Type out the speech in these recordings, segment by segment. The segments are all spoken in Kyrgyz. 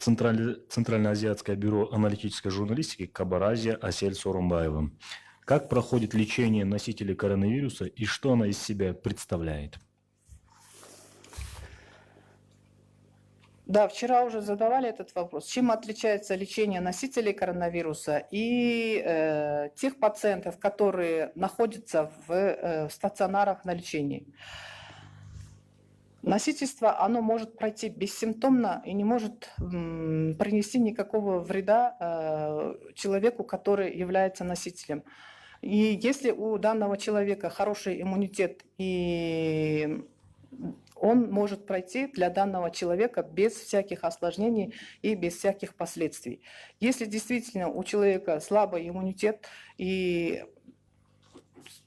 Центральноазиатское бюро аналитической журналистики Кабар-Азия Асель Сооронбаева. Как проходит лечение носителей коронавируса и что она из себя представляет? Да, вчера уже задавали этот вопрос. Чем отличается лечение носителей коронавируса и тех пациентов, которые находятся в стационарах на лечении? Носительство, оно может пройти бессимптомно и не может принести никакого вреда человеку, который является носителем. И если у данного человека хороший иммунитет, и он может пройти для данного человека без всяких осложнений и без всяких последствий. Если действительно у человека слабый иммунитет и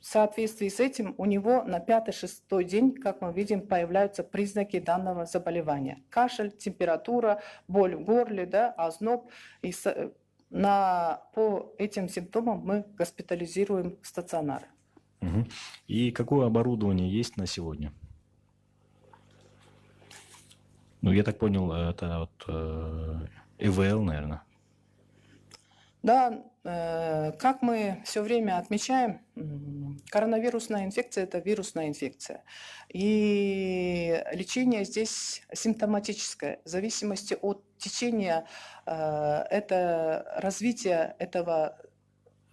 в соответствии с этим у него на 5-6 день, как мы видим, появляются признаки данного заболевания. Кашель, температура, боль в горле, да, озноб. И по этим симптомам мы госпитализируем стационары. И какое оборудование есть на сегодня? Ну, я так понял, это ИВЛ, наверное. Да, как мы все время отмечаем, коронавирусная инфекция – это вирусная инфекция. И лечение здесь симптоматическое. В зависимости от течения, это развитие этого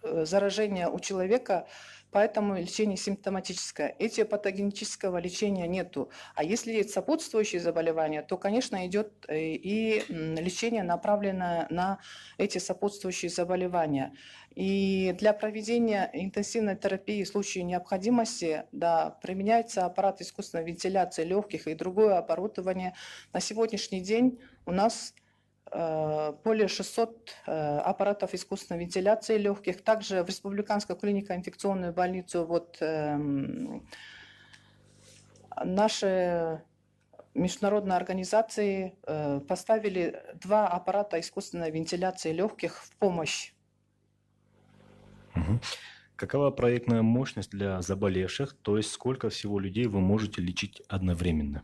заражения у человека, поэтому лечение симптоматическое. Этиопатогенетического лечения нету. А если есть сопутствующие заболевания, то, конечно, идет и лечение, направленное на эти сопутствующие заболевания. И для проведения интенсивной терапии в случае необходимости, да, применяется аппарат искусственной вентиляции легких и другое оборудование. На сегодняшний день у нас более 600 аппаратов искусственной вентиляции легких. Также в Республиканской клинико-инфекционную больницу наши международные организации поставили 2 аппарата искусственной вентиляции легких в помощь. Какова проектная мощность для заболевших, то есть сколько всего людей вы можете лечить одновременно?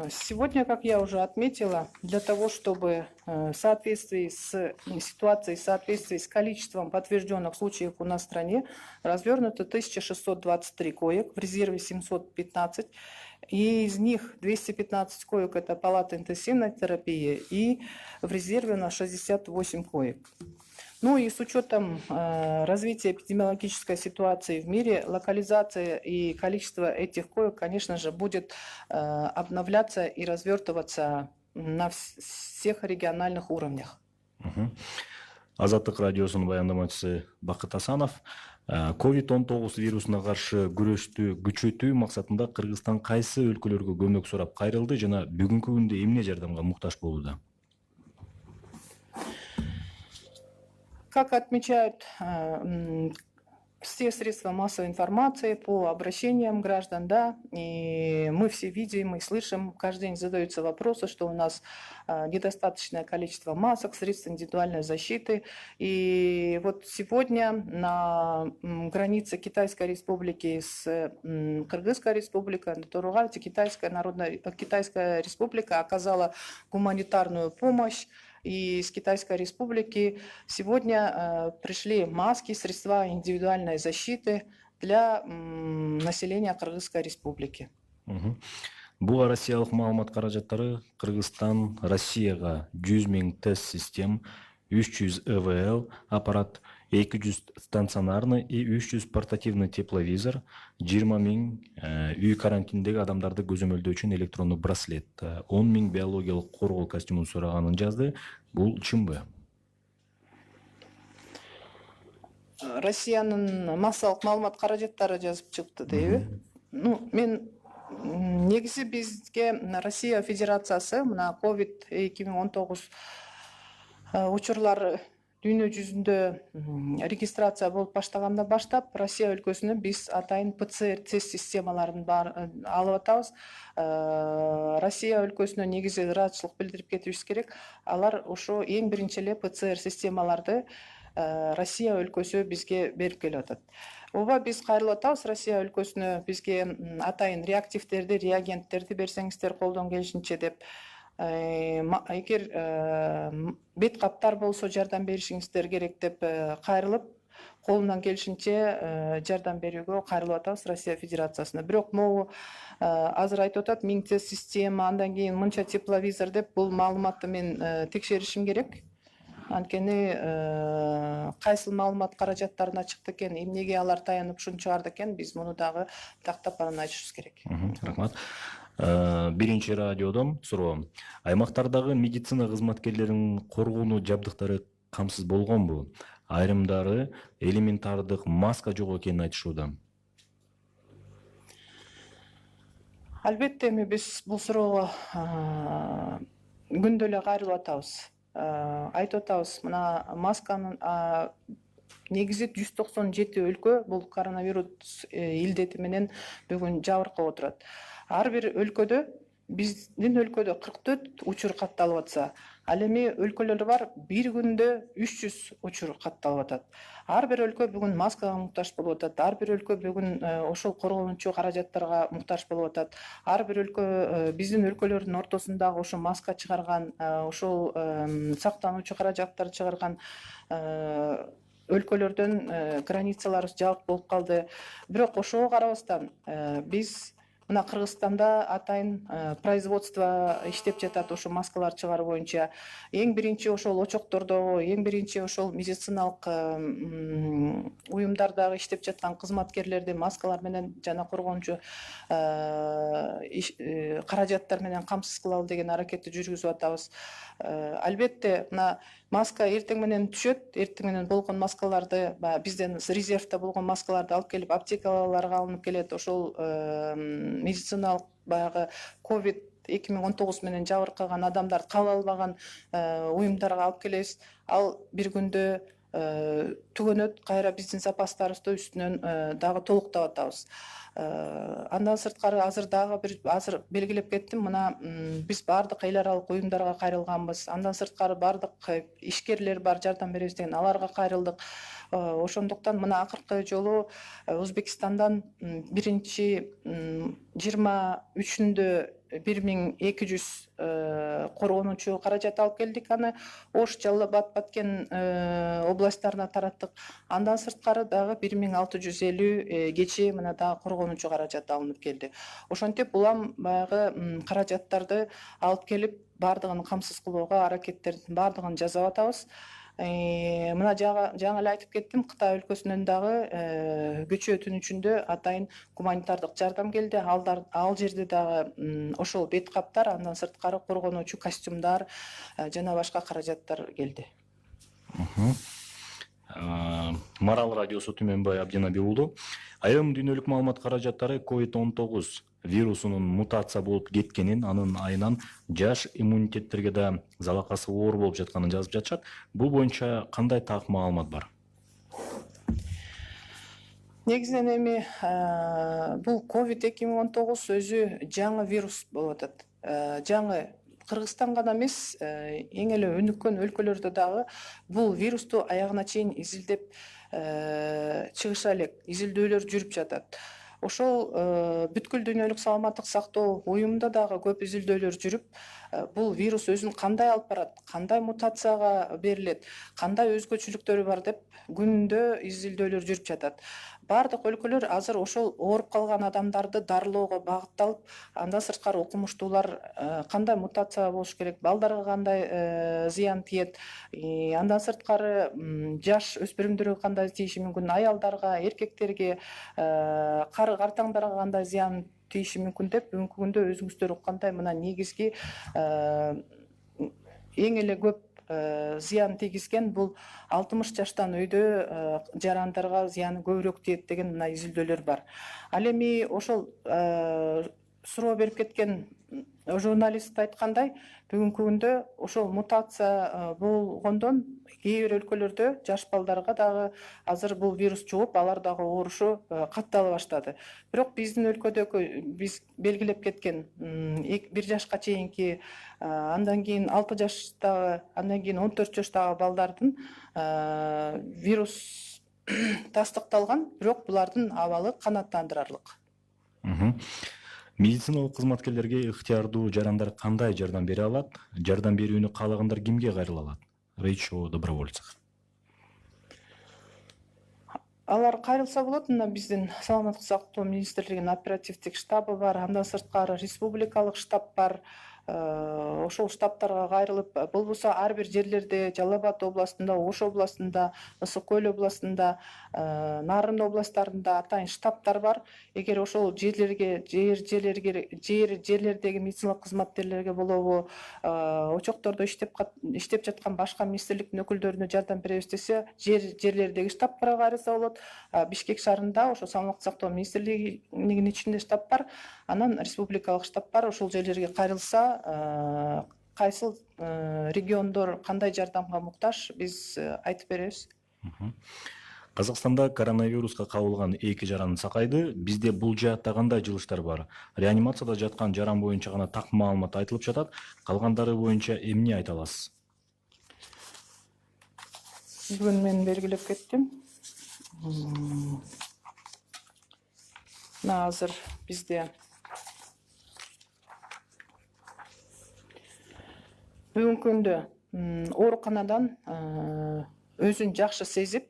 Сегодня, как я уже отметила, для того, чтобы в соответствии с ситуацией, в соответствии с количеством подтвержденных случаев у нас в стране, развернуто 1623 коек, в резерве 715, и из них 215 коек – это палата интенсивной терапии, и в резерве у нас 68 коек. Ну и с учетом развития эпидемиологической ситуации в мире, локализация и количество этих коек, конечно же, будет обновляться и развертываться на всех региональных уровнях. Азаттык радиосунун баяндамачысы Бакыт Асанов. COVID-19 вирусуна каршы күрөштү күчөтүү максатында Кыргызстан кайсы өлкөлөргө көмөк сурап кайрылды жана бүгүнкү күндө эмне жардамга муктаж болууда? Как отмечают все средства массовой информации по обращениям граждан, да, и мы все видим и слышим, каждый день задаются вопросы, что у нас недостаточное количество масок, средств индивидуальной защиты. И вот сегодня на границе Китайской Республики с Кыргызской Республикой, на Туругате, Китайская Республика оказала гуманитарную помощь. И из Китайской Республики сегодня пришли маски, средства индивидуальной защиты для населения Кыргызской Республики. Бул Россиялык маалымат каражаттары Кыргызстан Россияга 100 000 тест систем, 300 ЭВЛ аппарат, 200 станционарный и 300 портативный тепловизор, 20 000 үй карантиндеги адамдарды көзөмөлдөө үчүн электрондуу браслет, 10 000 биологиялык коргоо костюмун сураганын жазды. Бул чынбы? Россиянын массалык маалымат каражаттары жазып чыкты дейби? Ну, мен негизи бизге Россия Федерациясы мына COVID-2019 учурлар дүйнө жүзүндө регистрация болуп баштагандан баштап Россия өлкөсүнө биз атайын ПЦР тест системаларын алып атабыз. Россия өлкөсүнө негизи ыраазычылык билдирип кетишибиз керек. Алар ошо эң биринчи эле ПЦР системаларды Россия өлкөсү бизге берип келип атат. ооба биз кайрылып атабыз Россия өлкөсүнө, бизге атайын реактивдерди, реагенттерди берсеңиздер колдон келишинче деп. Эгер бет каптар болсо жардам беришиңиздер керек деп кайрылып, колунан келишинче жардам берүүгө кайрылып атабыз Россия Федерациясына. Бирок могу азыр айтып атат 1000 тест система, андан кийин мынча тепловизор деп, бул маалыматты мен текшеришим керек. Анткени кайсыл маалымат каражаттарына чыкты экен, эмнеге алар таянып ушуну чыгарды экен, биз муну дагы тактап анан айтышыбыз керек. Рахмат. Биринчи радиодон суроо. Аймактардагы медицина кызматкерлеринин коргонуу жабдыктары камсыз болгонбу? Айрымдары элементардык маска жок экенин айтышууда. Албетте эми биз бул суроого күндө эле кайрылып атабыз. Айтып атабыз, мына масканын негизи 197 өлкө бул коронавирус илдети менен бүгүн жабыркап отурат. Ар бир өлкөдө, биздин өлкөдө 44 учур катталып атса, ал эми өлкөлөр бар, бир күндө 300 учур катталып атат. Ар бир өлкө бүгүн маскага муктаж болуп атат. Ар бир өлкө бүгүн ошол коргонуучу каражаттарга муктаж болуп атат. Ар бир өлкө биздин өлкөлөрдүн ортосундагы ошо маска чыгарган, ошол сактануучу каражаттарды чыгарган өлкөлөрдөн границалар жабык болуп калды. Бирок ошого карабастан биз мына Кыргызстанда атайын производство иштеп жатат ошо маскалар чыгаруу боюнча. Эң биринчи ошол очоктордогу, эң биринчи ошол медициналык уюмдардагы иштеп жаткан кызматкерлерди маскалар менен жана коргонуучу каражаттар менен камсыз кылалы деген аракетти жүргүзүп атабыз. Албетте, мына маска эртең менен түшөт, эртең менен болгон маскаларды, бизден резервде болгон маскаларды алып келип аптекаларга алынып келет. Ошол медициналык баягы COVID-2019 менен жабыркаган адамдарды кабыл албаган уюмдарга алып келебиз. Ал бир күндө түгөнөт, кайра биздин запастарыбызды үстүнөн дагы толуктап атабыз. Андан сырткары азыр белгилеп кеттим, мына биз бардык эл аралык уюмдарга кайрылганбыз. Андан сырткары бардык ишкерлер бар, жардам беребиз деген, аларга кайрылдык. Ошондуктан мына акыркы жолу Өзбекстандан биринчи 23-үндө 1200 коргонуучу каражат алып келдик. Аны Ош, Жалал Абад, Баткен областтарына тараттык. Андан сырткары дагы 1650 кечээ мына дагы коргонуучу каражат алынып келди. Ошентип улам баягы каражаттарды алып келип бардыгын камсыз кылууга аракеттердин бардыгын жасап атабыз. Мына жаңы эле айтып кеттим, Кытай өлкөсүнөн дагы Көчө түнүчүндө атайын гуманитардык жардам келди. Ал жерде дагы ошол бет каптар, андан сырткары коргонуучу костюмдар жана башка каражаттар келди. Марал радиосу Түмөнбай Абдинаби уулу. Айрым дүйнөлүк маалымат каражаттары COVID-19 вирусунун мутация болуп кеткенин, анын айынан жаш иммунитеттерге да залакасы оор болуп жатканын жазып жатышат. Бул боюнча кандай так маалымат бар? Негизинен эми бул COVID-2019 өзү жаңы вирус болуп атат. Жаңы Кыргызстан гана эмес, эң эле өнүккөн өлкөлөрдө дагы бул вирусту аягына чейин изилдеп чыгыша элек, изилдөөлөр жүрүп жатат. Ошол бүткүл дүйнөлүк саламаттык сактоо уюмунда дагы көп изилдөөлөр жүрүп, бул вирус өзүн кандай алып барат, кандай мутацияга берилет, кандай өзгөчөлүктөрү бар деп күндө изилдөөлөр жүрүп жатат. Бардык өлкөлөр азыр ошол ооруп калган адамдарды дарылоого багытталып, андан сырткары окумуштуулар кандай мутация болуш керек, балдарга кандай зыян тиет, андан сырткары жаш өспүрүмдөргө кандай тийиши мүмкүн, аялдарга, эркектерге, картаңдарга кандай зыян тийиши мүмкүн деп бүгүнкү күндө өзүңүздөр уккандай мына негизги эң эле көп зыян тийгизген бул 60 жаштан өйдө жарандарга зыяны көбүрөөк тиет деген мына изилдөөлөр бар. Ал эми ошол суроо берип кеткен журналист айткандай, бүгүнкү күндө ошол мутация болгондон кээ бир өлкөлөрдө жаш балдарга дагы азыр бул вирус жугуп, алар дагы оорушу каттала баштады. Бирок биздин өлкөдөгү биз белгилеп кеткен 1 жашка чейинки, андан кийин 6 жаштагы, андан кийин 14 жаштагы балдардын вирус тастыкталган, бирок булардын абалы канааттандырарлык. Медициналык кызматкерлерге ыктыярдуу жарандар кандай жардам бере алат? Жардам берүүнү каалагандар кимге кайрыла алат? Речь о добровольцах. Алар кайрылса болот. Мына биздин саламаттык сактоо министрлигинин оперативдик штабы бар, андан сырткары республикалык штаб бар. Ошол штабтарга кайрылып, болбосо ар бир жерлерде Жалал Абад областында, Ош областында, Ысык Көл областында, Нарын областтарында атайын штабтар бар. Эгер ошол жерлердеги медициналык кызматкерлерге болобу, очоктордо иштеп жаткан башка министрликтин өкүлдөрүнө жардам беребиз десе, жерлердеги штабтарга кайрылса болот. Бишкек шаарында ошо саламаттык сактоо министрлигинин ичинде штаб бар, анан республикалык штаб бар. Ошол жерлерге кайрылса, кайсыл региондор кандай жардамга муктаж, биз айтып беребиз. Казакстанда коронавируска кабылган 2 жаран сакайды. Бизде бул жаатта кандай жылыштар бар? Реанимацияда жаткан жаран боюнча гана так маалымат айтылып жатат. Калгандары боюнча эмне айта аласыз? Бүгүн мен белгилеп кеттим. Мына азыр бизде бүгүнкү күндө ооруканадан өзүн жакшы сезип,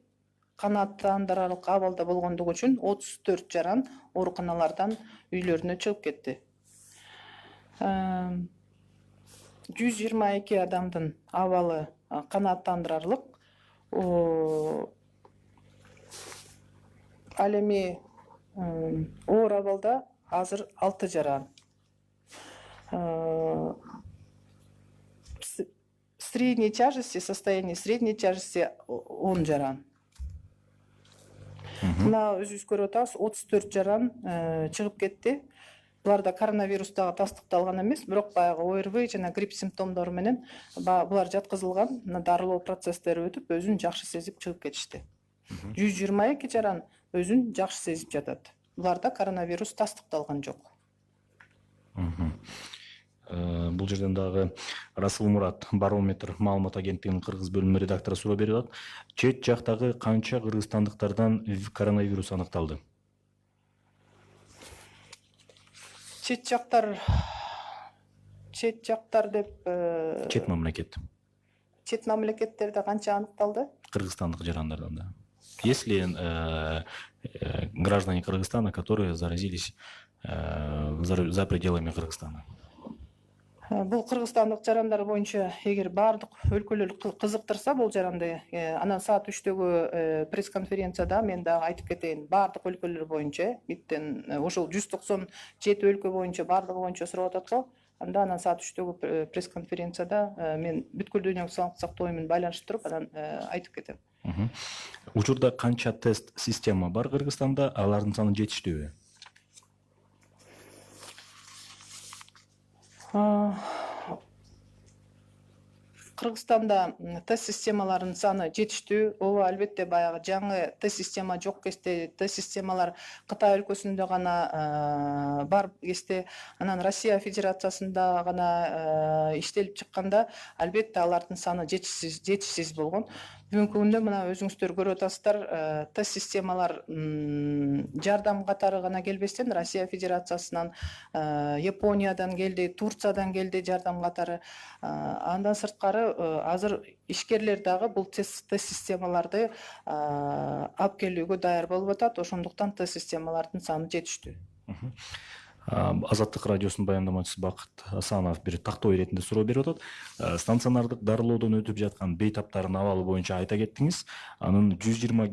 канааттандырарлык абалда болгондугу үчүн 34 жаран ооруканалардан үйлөрүнө чыгып кетти. 122 адамдын абалы канааттандырарлык. Ал эми оор абалда азыр 6 жаран. Средней тяжести, состояние средней тяжести 10 жаран. Мына өзүбүз көрүп атабыз, 34 жаран чыгып кетти. Буларда коронавирус дагы тастыкталган эмес, бирок баягы ОРВИ жана грипп симптомдору менен булар жаткызылган, дарылоо процесстери өтүп, өзүн жакшы сезип чыгып кетишти. 122 жаран өзүн жакшы сезип жатат. Буларда коронавирус тастыкталган жок. Бул жерден дагы Расул Мурат, Барометр маалымат агенттигинин кыргыз бөлүмүнүн редактору суроо берип атат. Чет жактагы канча кыргызстандыктардан коронавирус аныкталды? Чет жактар деп Чет мамлекет. Чет мамлекеттерде канча аныкталды? Кыргызстандык жарандардан да. Есть ли граждане Кыргызстана, которые заразились за пределами Кыргызстана? Бул кыргызстандык жарандар боюнча эгер баардык өлкөлөр кызыктырса бул жаранды, анан саат 3-төгү пресс-конференцияда мен дагы айтып кетейин. Баардык өлкөлөр боюнча, биттен ошол 197 өлкө боюнча баардыгы боюнча сурап атат го. Анда анан саат 3-төгү пресс-конференцияда мен бүткүл дүйнөлүк саламаттык сактоо менен байланыштырып анан айтып кетем. Учурда канча тест система бар Кыргызстанда? Алардын саны жетиштүүбү? Кыргызстанда тест системаларынын саны жетиштүү. Ооба, албетте баягы жаңы тест система жок кезде, тест системалар Кытай өлкөсүндө гана бар кезде, анан Россия Федерациясында гана иштелип чыкканда, албетте алардын саны жетишсиз болгон. Бүгүнкү күндө мына өзүңүздөр көрүп атасыздар, тест системалар жардам катары гана келбестен Россия Федерациясынан, Япониядан келди, Турциядан келди жардам катары. Андан сырткары азыр ишкерлер дагы бул тест системаларды алып келүүгө даяр болуп атат. Ошондуктан тест системалардын саны жетиштүү. Азаттык радиосунун баяндамачысы Бакыт Асанов бир тактоо иретинде суроо берип атат. Станционардык дарылоодон өтүп жаткан бейтаптардын абалы боюнча айта кеттиңиз. Анын 120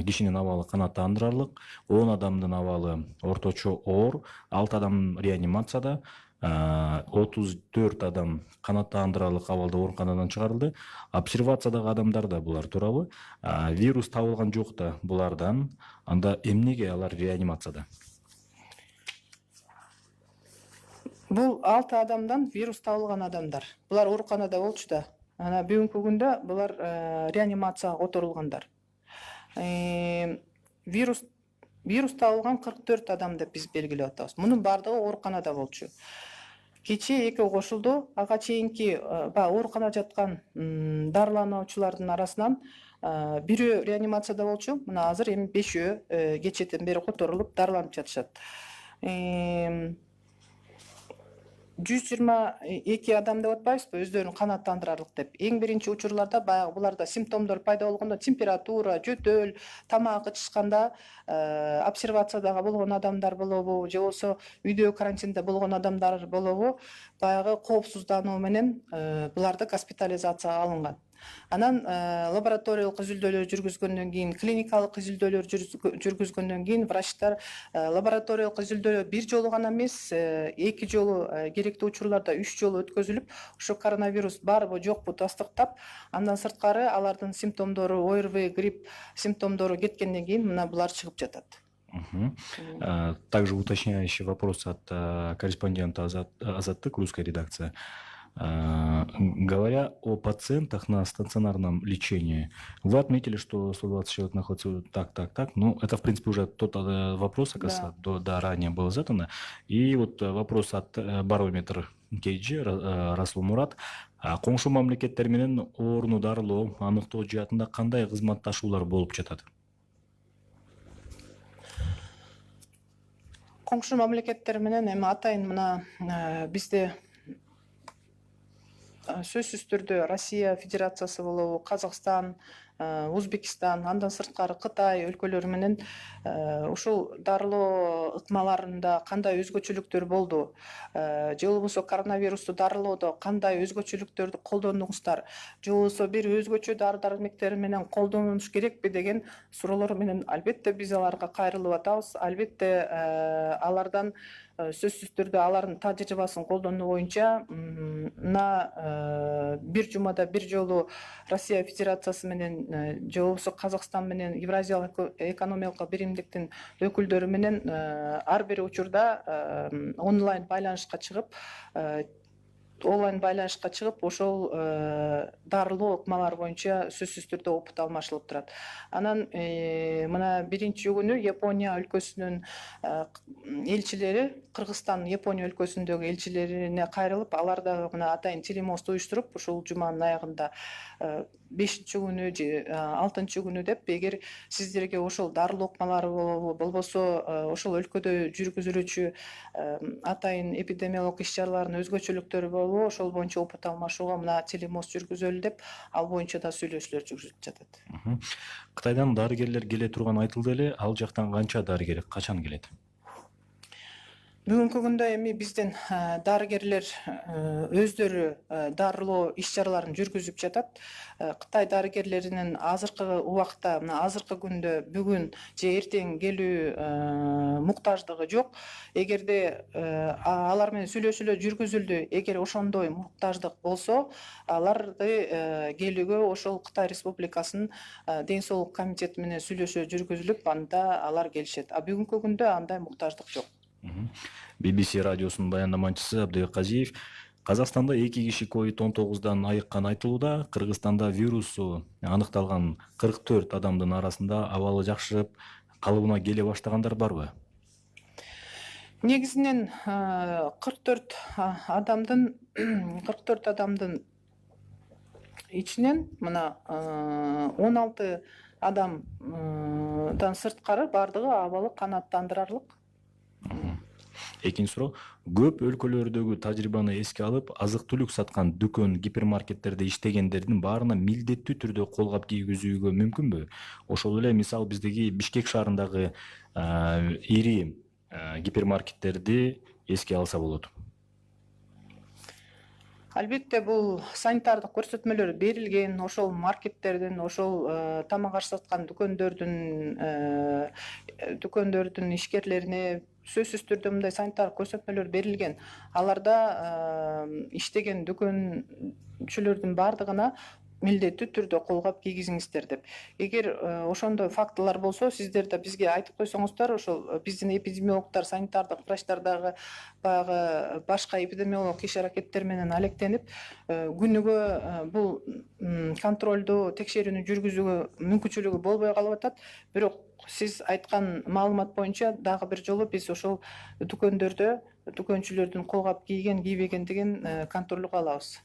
кишинин абалы канааттандырарлык, 10 адамдын абалы орточо оор, 6 адам реанимацияда, 34 адам канааттандырарлык абалда ооруканадан чыгарылды. Обсервациядагы адамдар да булар туурабы? Вирус табылган жок да булардан. Анда эмнеге алар реанимацияда? Бул 6 адамдан вирус табылган адамдар. Булар ооруканада болчу да. Ана бүгүнкү күндө булар реанимацияга которулгандар. Вирус табылган 44 адам деп биз белгилеп атабыз. Мунун баардыгы ооруканада болчу. Кечээ экөө кошулду. Ага чейинки ооруканада жаткан дарылануучулардын арасынан бирөө реанимацияда болчу, мына азыр эми 5-өө кечээден бери которулуп дарыланып жатышат. 122 адам деп атпайбызбы, өздөрүн канааттандырарлык деп. Эң биринчи учурларда баягы буларда симптомдор пайда болгондо температура, жөтөл, тамак ычышканда обсервациядагы болгон адамдар болобу, же болбосо үйдө карантинде болгон адамдар болобу, баягы коопсуздануу менен буларды госпитализацияга алынган. Анан лабораториялык изилдөөлөр жүргүзгөндөн кийин, клиникалык изилдөөлөр жүргүзгөндөн кийин врачтар лабораториялык изилдөөлөр бир жолу гана эмес, 2 жолу, керектүү учурларда 3 жолу өткөзүлүп, ошо коронавирус барбы жокпу тастыктап, андан сырткары алардын симптомдору, ОРВИ, грипп симптомдору кеткенден кийин мына булар чыгып жатат. Также уточняющий вопрос от корреспондента Азаттык, русская редакция. Говоря о пациентах на стационарном лечении, вы отметили, что 120 человек находятся так. Ну, это, в принципе, уже тот вопрос, да, ранее было задано. И вот вопрос от барометр KG, Расул Мурат. Коңшу мамлекеттер менен орну дарылоо, аныктоо жаатында кандай кызматташуулар болуп жатат? Коңшу мамлекеттер менен эми атайын мына бизде сөзсүз түрдө Россия Федерациясы болобу, Казакстан, Узбекистан, андан сырткары Кытай өлкөлөрү менен ушул дарылоо ыкмаларында кандай өзгөчөлүктөр болду, же болбосо коронавирусту дарылоодо кандай өзгөчөлүктөрдү колдондуңуздар, же болбосо бир өзгөчө дары-дармектер менен колдонуш керекпи деген суроолор менен албетте биз аларга кайрылып атабыз. Албетте алардан сөзсүз түрдө алардын тажрыйбасын колдонуу боюнча мына бир жумада бир жолу Россия Федерациясы менен же болбосо Казакстан менен Евразиялык экономикалык биримдиктин өкүлдөрү менен ар бир учурда онлайн байланышка чыгып, ошол дарылоо ыкмалары боюнча сөзсүз түрдө опыт алмашылып турат. Анан мына биринчи күнү Япония өлкөсүнүн элчилери, Кыргызстан Япония өлкөсүндөгү элчилерине кайрылып, алар дагы мына атайын телемост уюштуруп, ушул жуманын аягында 5-чи күнү же 6-чы күнү деп, эгер сиздерге ошол дарылоо ыкмалары болобу, болбосо ошол өлкөдө жүргүзүлүүчү атайын эпидемиологик иш-чаралардын өзгөчөлүктөрү болобу, ошол боюнча опыт алмашууга мына телемост жүргүзөлү деп, ал боюнча да сүйлөшүүлөр жүргүзүлүп жатат. Кытайдан дарыгерлер келе турганы айтылды эле, ал жактан канча дарыгер качан келет? Бүгүнкү күндө эми биздин дарыгерлер өздөрү дарылоо иш-чараларын жүргүзүп жатат. Кытай дарыгерлеринин азыркы убакта, мына азыркы күндө бүгүн же эртең келүү муктаждыгы жок. Эгерде алар менен сүйлөшүүлөр жүргүзүлдү, эгер ошондой муктаждык болсо, аларды келүүгө ошол Кытай Республикасынын Ден соолук комитети менен сүйлөшүү жүргүзүлүп, анда алар келишет. А бүгүнкү күндө андай муктаждык жок. BBC радиосунун баяндамачысы Абдыбек Казиев. Казакстанда 2 киши COVID-19 айыккан айтылууда. Кыргызстанда вирусу аныкталган 44 адамдын арасында абалы жакшырып, калыбына келе баштагандар барбы? Негизинен 44 адамдын ичинен мына 16 адамдан сырткары бардыгы абалы канааттандырарлык. Экинчи суроо. Көп өлкөлөрдөгү тажрыйбаны эске алып, азык-түлүк саткан дүкөн, гипермаркеттерде иштегендердин баарына милдеттүү түрдө колгап кийгизүүгө мүмкүнбү? Ошол эле мисалы биздеги Бишкек шаарындагы ири гипермаркеттерди эске алса болот. Албетте бул санитардык көрсөтмөлөр берилген, ошол маркеттердин, ошол тамак аш саткан дүкөндөрдүн ишкерлерине сөзсүз түрдө мындай санитардык көрсөтмөлөр берилген. Аларда иштеген дүкөнчүлөрдүн бардыгына милдеттүү түрдө колгап кийгизиңиздер деп. Эгер ошондой фактылар болсо, сиздер да бизге айтып койсоңуздар, ошол биздин эпидемиологдор, санитардык врачтар дагы баягы башка эпидемиологик иш-аракеттер менен алектенип, күнүгө бул контролду, текшерүүнү жүргүзүүгө мүмкүнчүлүгү болбой калып атат. Бирок сиз айткан маалымат боюнча дагы бир жолу биз ошол дүкөндөрдө дүкөнчүлөрдүн колгап кийген, кийбегендигин контролго алабыз.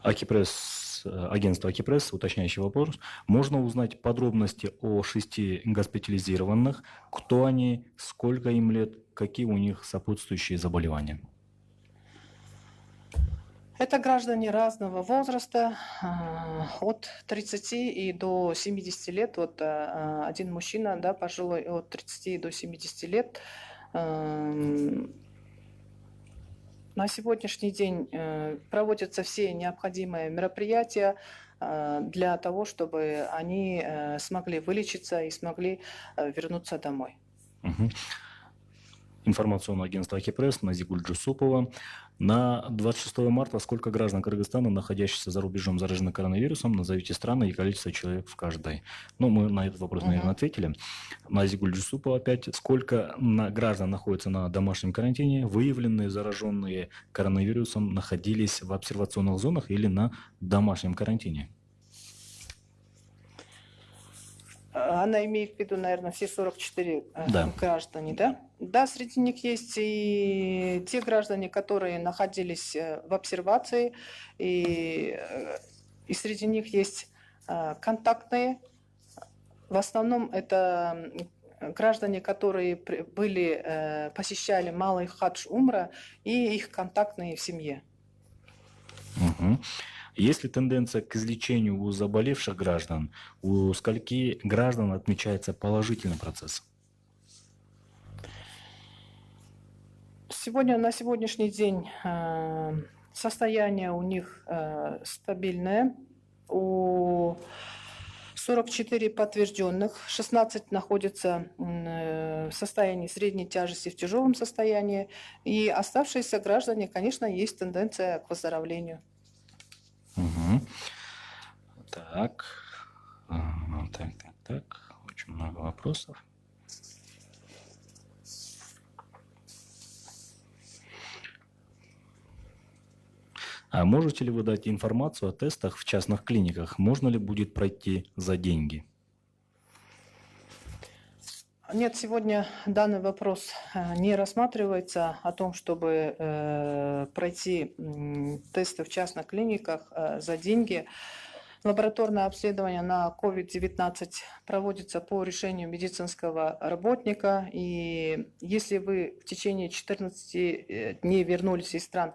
Акипресс агентство Кипресс, уточняющий вопрос. Можно узнать подробности о 6 госпитализированных, кто они, сколько им лет, какие у них сопутствующие заболевания? Это граждане разного возраста, от 30 и до 70 лет. Вот один мужчина, да, пожилой, от 30 до 70 лет. На сегодняшний день проводятся все необходимые мероприятия для того, чтобы они смогли вылечиться и смогли вернуться домой. Мгм. Информационное агентство Акипресс, Назигуль Джусупова. На 26 марта сколько граждан Кыргызстана, находящихся за рубежом, заражены коронавирусом? Назовите страны и количество человек в каждой. Ну, мы на этот вопрос, наверное, ответили. Назигуль Джусупова опять. Сколько граждан находятся на домашнем карантине? Выявленные зараженные коронавирусом находились в обсервационных зонах или на домашнем карантине? Она имеет в виду, наверное, все 44 Да. граждане, да? Да, среди них есть и те граждане, которые находились в обсервации, и среди них есть контактные. В основном это граждане, которые посещали Малый хадж Умра, и их контактные в семье. Мгм. Есть ли тенденция к излечению у заболевших граждан? У скольки граждан отмечается положительный процесс? На сегодняшний день состояние у них стабильное. У 44 подтвержденных, 16 находятся в состоянии средней тяжести, в тяжелом состоянии. И оставшиеся граждане, конечно, есть тенденция к выздоровлению. Мгм. Так. Так. Очень много вопросов. А можете ли вы дать информацию о тестах в частных клиниках? Можно ли будет пройти за деньги? Нет, сегодня данный вопрос не рассматривается о том, чтобы пройти тесты в частных клиниках за деньги. Лабораторное обследование на COVID-19 проводится по решению медицинского работника. И если вы в течение 14 дней вернулись из стран,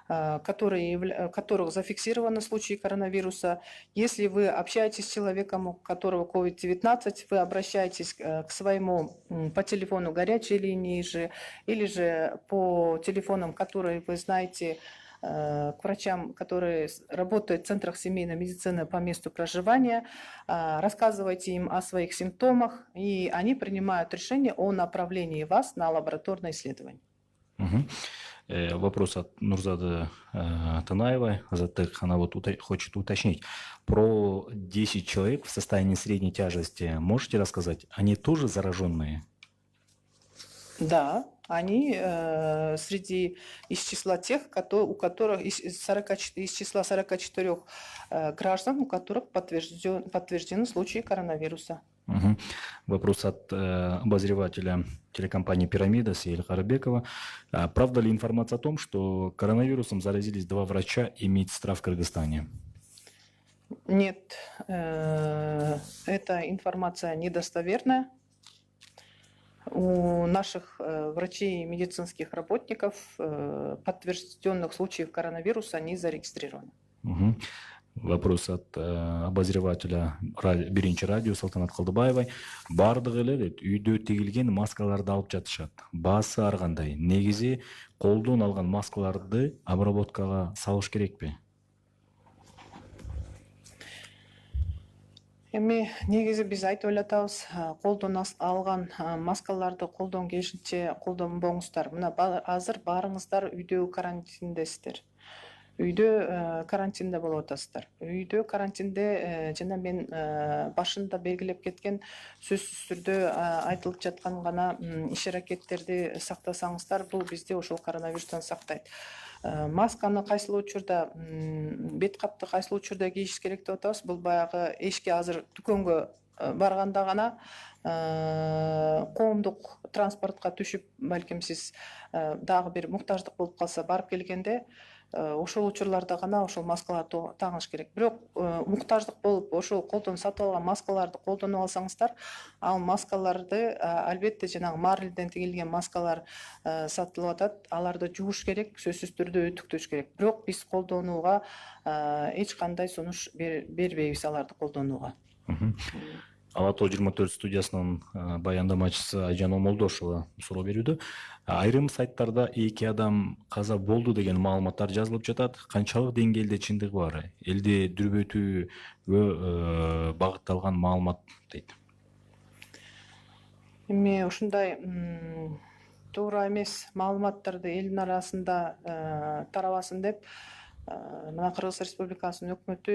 в которых зафиксированы случаи коронавируса. Если вы общаетесь с человеком, у которого COVID-19, вы обращаетесь к своему по телефону горячей линии или же по телефонам, которые вы знаете, к врачам, которые работают в центрах семейной медицины по месту проживания, рассказывайте им о своих симптомах, и они принимают решение о направлении вас на лабораторное исследование. Мгм. Вопрос от Нурзады Танаевой. Азаттык, она вот хочет уточнить. Про 10 человек в состоянии средней тяжести можете рассказать? Они тоже зараженные? Да, они из числа тех, у которых из числа 44 граждан, у которых подтверждены случаи коронавируса. Мгм. Вопрос от обозревателя телекомпании «Пирамида» Сейля Карабекова. Правда ли информация о том, что коронавирусом заразились 2 врача и медсестра в Кыргызстане? Нет, эта информация недостоверная. У наших врачей и медицинских работников подтвержденных случаев коронавируса не зарегистрировано. Мгм. Вопрос от обозревателя Биринчи радио Салтанат Калдыбаевой. Бардыгы эле үйдө тигилген маскаларды алып жатышат. Баасы ар кандай. Негизи колдон алган маскаларды обработкага салыш керекпи? Эми негизи биз айтып элатабыз, колдон алган маскаларды колдон келишинче колдонбоңуздар. Мына азыр баарыңыздар үйдө карантиндесиздер. Үйдө карантинде болуп атасыздар. Үйдө карантинде жана мен башында белгилеп кеткен сөзсүз түрдө айтылып жаткан гана иш-аракеттерди сактасаңыздар, бул бизди ошол коронавирустан сактайт. Масканы кайсыл учурда, бет капты кайсыл учурда кийиш керек деп атабыз. Бул баягы эшикке азыр дүкөнгө барганда гана, коомдук транспортко түшүп, балким сиз дагы бир муктаждык болуп калса барып келгенде ошол учурларда гана ошол маскаларды тагыш керек. Бирок муктаждык болуп ошол колдон сатып алган маскаларды колдонуп алсаңыздар, ал маскаларды албетте жанагы марльден тигилген маскалар сатылып атат. Аларды жууш керек, сөзсүз түрдө үтүктөш керек. Бирок биз колдонууга эч кандай сунуш бербейбиз аларды колдонууга. Ала Тоо 24 студиясынын баяндамачысы Айжан Омолдошова суроо берүүдө. Айрым сайттарда 2 адам каза болду деген маалыматтар жазылып жатат. Канчалык деңгээлде чындыгы бар? Элди дүрбөтүүгө багытталган маалымат дейт. Эми ушундай туура эмес маалыматтарды элдин арасында тарабасын деп мына Кыргыз Республикасынын өкмөтү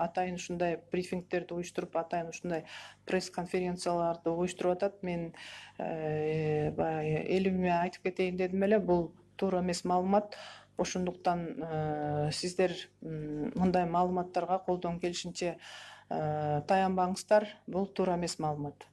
атайын ушундай брифингтерди уюштуруп, атайын ушундай пресс-конференцияларды уюштуруп атат. Мен элиме айтып кетейин дедим эле, бул туура эмес маалымат. Ошондуктан сиздер мындай маалыматтарга колдон келишинче таянбаңыздар. Бул туура эмес маалымат.